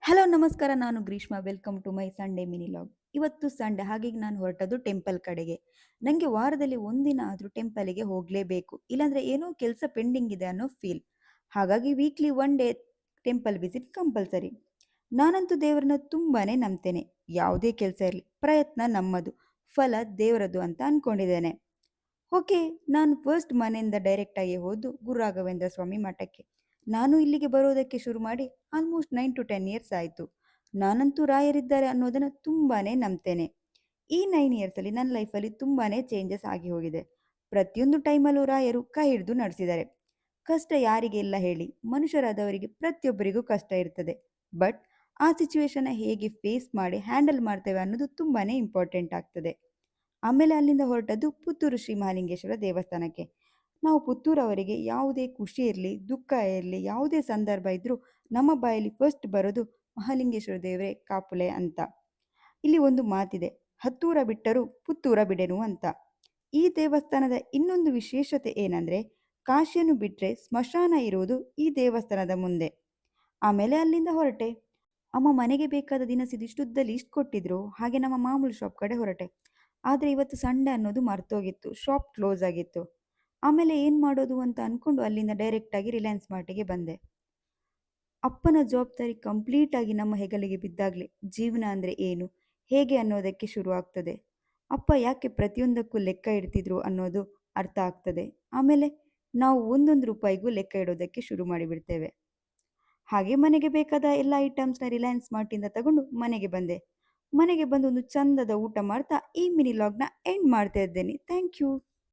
Hello ನಮಸ್ಕಾರ. ನಾನು Greeshma. Welcome to my Sunday mini vlog. ಇವತ್ತು ಸಂಡೇ, ಹಾಗಾಗಿ ನಾನು ಹೊರಟದ್ದು ಟೆಂಪಲ್ ಕಡೆಗೆ. ನನಗೆ ವಾರದಲ್ಲಿ ಒಂದಿನ ಆದರೂ ಟೆಂಪಲಿಗೆ ಹೋಗಲೇಬೇಕು, ಇಲ್ಲಾಂದ್ರೆ ಏನೋ ಕೆಲಸ ಪೆಂಡಿಂಗ್ ಇದೆ ಅನ್ನೋ ಫೀಲ್. ಹಾಗಾಗಿ weekly one day temple visit compulsory. ನಾನಂತೂ ದೇವರನ್ನ ತುಂಬಾನೇ ನಂಬ್ತೇನೆ. ಯಾವುದೇ ಕೆಲಸ ಇರಲಿ, ಪ್ರಯತ್ನ ನಮ್ಮದು, ಫಲ ದೇವರದು ಅಂತ ಅನ್ಕೊಂಡಿದ್ದೇನೆ. ಓಕೆ, ನಾನು ಫಸ್ಟ್ ಮನೆಯಿಂದ ಡೈರೆಕ್ಟಾಗಿ ಹೋದ್ದು ಗುರು ರಾಘವೇಂದ್ರ ಸ್ವಾಮಿ ಮಠಕ್ಕೆ. ನಾನು ಇಲ್ಲಿಗೆ ಬರೋದಕ್ಕೆ ಶುರು ಮಾಡಿ ಆಲ್ಮೋಸ್ಟ್ 9 to 10 ಇಯರ್ಸ್ ಆಯಿತು. ನಾನಂತೂ ರಾಯರಿದ್ದಾರೆ ಅನ್ನೋದನ್ನು ತುಂಬಾನೇ ನಂಬ್ತೇನೆ. ಈ 9 ಇಯರ್ಸಲ್ಲಿ ನನ್ನ ಲೈಫಲ್ಲಿ ತುಂಬಾನೇ ಚೇಂಜಸ್ ಆಗಿ ಹೋಗಿದೆ. ಪ್ರತಿಯೊಂದು ಟೈಮಲ್ಲೂ ರಾಯರು ಕೈ ಹಿಡಿದು ನಡೆಸಿದ್ದಾರೆ. ಕಷ್ಟ ಯಾರಿಗೆ ಇಲ್ಲ ಹೇಳಿ, ಮನುಷ್ಯರಾದವರಿಗೆ ಪ್ರತಿಯೊಬ್ಬರಿಗೂ ಕಷ್ಟ ಇರ್ತದೆ. ಬಟ್ ಆ ಸಿಚುವೇಶನ್ನ ಹೇಗೆ ಫೇಸ್ ಮಾಡಿ ಹ್ಯಾಂಡಲ್ ಮಾಡ್ತೇವೆ ಅನ್ನೋದು ತುಂಬಾನೇ ಇಂಪಾರ್ಟೆಂಟ್ ಆಗ್ತದೆ. ಆಮೇಲೆ ಅಲ್ಲಿಂದ ಹೊರಟದ್ದು ಪುತ್ತೂರು ಶ್ರೀ ಮಹಾಲಿಂಗೇಶ್ವರ ದೇವಸ್ಥಾನಕ್ಕೆ. ನಾವು ಪುತ್ತೂರವರಿಗೆ ಯಾವುದೇ ಖುಷಿ ಇರಲಿ, ದುಃಖ ಇರಲಿ, ಯಾವುದೇ ಸಂದರ್ಭ ಇದ್ರೂ ನಮ್ಮ ಬಾಯಲ್ಲಿ ಫಸ್ಟ್ ಬರೋದು ಮಹಾಲಿಂಗೇಶ್ವರ ದೇವರೇ ಕಾಪುಲೆ ಅಂತ. ಇಲ್ಲಿ ಒಂದು ಮಾತಿದೆ, ಹತ್ತೂರ ಬಿಟ್ಟರೂ ಪುತ್ತೂರ ಬಿಡೆನು ಅಂತ. ಈ ದೇವಸ್ಥಾನದ ಇನ್ನೊಂದು ವಿಶೇಷತೆ ಏನಂದ್ರೆ, ಕಾಶಿಯನ್ನು ಬಿಟ್ರೆ ಸ್ಮಶಾನ ಇರುವುದು ಈ ದೇವಸ್ಥಾನದ ಮುಂದೆ. ಆಮೇಲೆ ಅಲ್ಲಿಂದ ಹೊರಟೆ. ಅಮ್ಮ ಮನೆಗೆ ಬೇಕಾದ ದಿನಸಿದಿಷ್ಟುದ್ದ ಲೀಸ್ಟ್ ಕೊಟ್ಟಿದ್ರು, ಹಾಗೆ ನಮ್ಮ ಮಾಮೂಲು ಶಾಪ್ ಕಡೆ ಹೊರಟೆ. ಆದರೆ ಇವತ್ತು ಸಂಡೇ ಅನ್ನೋದು ಮರ್ತೋಗಿತ್ತು, ಶಾಪ್ ಕ್ಲೋಸ್ ಆಗಿತ್ತು. ಆಮೇಲೆ ಏನು ಮಾಡೋದು ಅಂತ ಅಂದ್ಕೊಂಡು ಅಲ್ಲಿಂದ ಡೈರೆಕ್ಟಾಗಿ ರಿಲಯನ್ಸ್ ಮಾರ್ಟಿಗೆ ಬಂದೆ. ಅಪ್ಪನ ಜವಾಬ್ದಾರಿ ಕಂಪ್ಲೀಟಾಗಿ ನಮ್ಮ ಹೆಗಲಿಗೆ ಬಿದ್ದಾಗಲೇ ಜೀವನ ಅಂದರೆ ಏನು, ಹೇಗೆ ಅನ್ನೋದಕ್ಕೆ ಶುರು ಆಗ್ತದೆ. ಅಪ್ಪ ಯಾಕೆ ಪ್ರತಿಯೊಂದಕ್ಕೂ ಲೆಕ್ಕ ಇಡ್ತಿದ್ರು ಅನ್ನೋದು ಅರ್ಥ ಆಗ್ತದೆ. ಆಮೇಲೆ ನಾವು ಒಂದೊಂದು ರೂಪಾಯಿಗೂ ಲೆಕ್ಕ ಇಡೋದಕ್ಕೆ ಶುರು ಮಾಡಿಬಿಡ್ತೇವೆ. ಹಾಗೆ ಮನೆಗೆ ಬೇಕಾದ ಎಲ್ಲ ಐಟಮ್ಸ್ನ ರಿಲಯನ್ಸ್ ಮಾರ್ಟಿಂದ ತಗೊಂಡು ಮನೆಗೆ ಬಂದೆ. ಮನೆಗೆ ಬಂದು ಒಂದು ಚಂದದ ಊಟ ಮಾಡ್ತಾ ಈ ಮಿನಿ ಲಾಗ್ನ ಎಂಡ್ ಮಾಡ್ತಾ ಇದ್ದೇನೆ. Thank you.